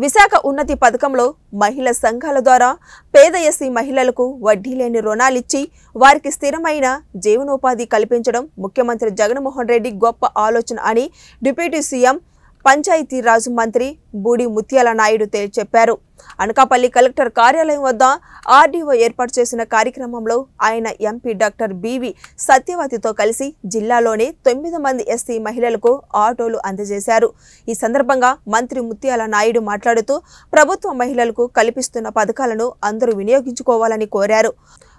విశాఖ ఉన్నతి పథకంలో మహిళా సంఘాల ద్వారా పేద ఎస్సీ మహిళలకు వడ్డీ లేని రుణాలిచ్చి వారికి స్థిరమైన జీవనోపాధి కల్పించడం ముఖ్యమంత్రి జగన్మోహన్ రెడ్డి గొప్ప ఆలోచన అని డిప్యూటీ సీఎం పంచాయతీరాజ్ మంత్రి బూడి ముత్యాల నాయుడు చెప్పారు. అనకాపల్లి కలెక్టర్ కార్యాలయం వద్ద ఆర్డీఓ ఏర్పాటు చేసిన కార్యక్రమంలో ఆయన ఎంపీ డాక్టర్ బివి సత్యవతితో కలిసి జిల్లాలోనే 9 మంది ఎస్సీ మహిళలకు ఆటోలు అందజేశారు. ఈ సందర్భంగా మంత్రి ముత్యాల నాయుడు మాట్లాడుతూ ప్రభుత్వ మహిళలకు కల్పిస్తున్న పథకాలను అందరూ వినియోగించుకోవాలని కోరారు.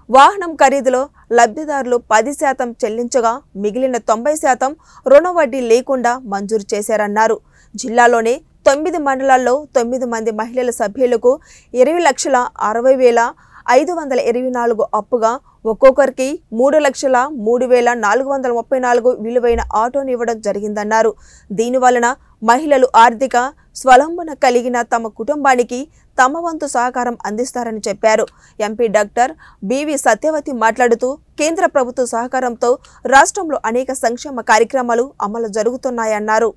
వాహనం ఖరీదులో లబ్ధిదారులు 10% చెల్లించగా మిగిలిన 90% రుణ వడ్డీ లేకుండా మంజూరు చేశారన్నారు. జిల్లాలోనే 9 మండలాల్లో 9 మంది మహిళల సభ్యులకు 20,60,524 అప్పుగా ఒక్కొక్కరికి 3,03,434 విలువైన ఆటోనివ్వడం జరిగిందన్నారు. దీనివలన మహిళలు ఆర్థిక స్వలంబన కలిగిన తమ కుటుంబానికి తమ వంతు సహకారం అందిస్తారని చెప్పారు. ఎంపీ డాక్టర్ బివి సత్యవతి మాట్లాడుతూ కేంద్ర ప్రభుత్వ సహకారంతో రాష్ట్రంలో అనేక సంక్షేమ కార్యక్రమాలు అమలు జరుగుతున్నాయన్నారు.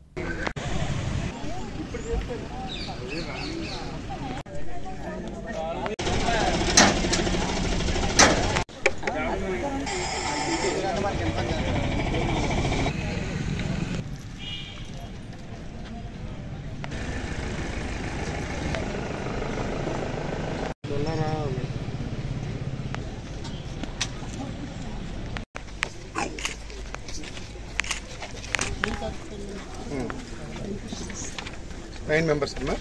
Nine members, no?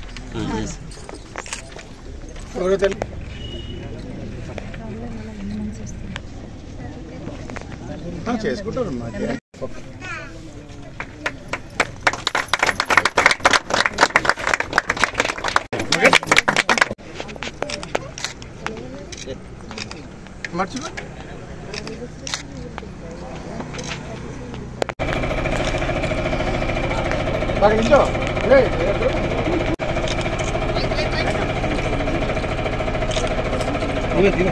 Yes. చేసుకుంటారు మర్చిపో బాగా నిల్చో Very good.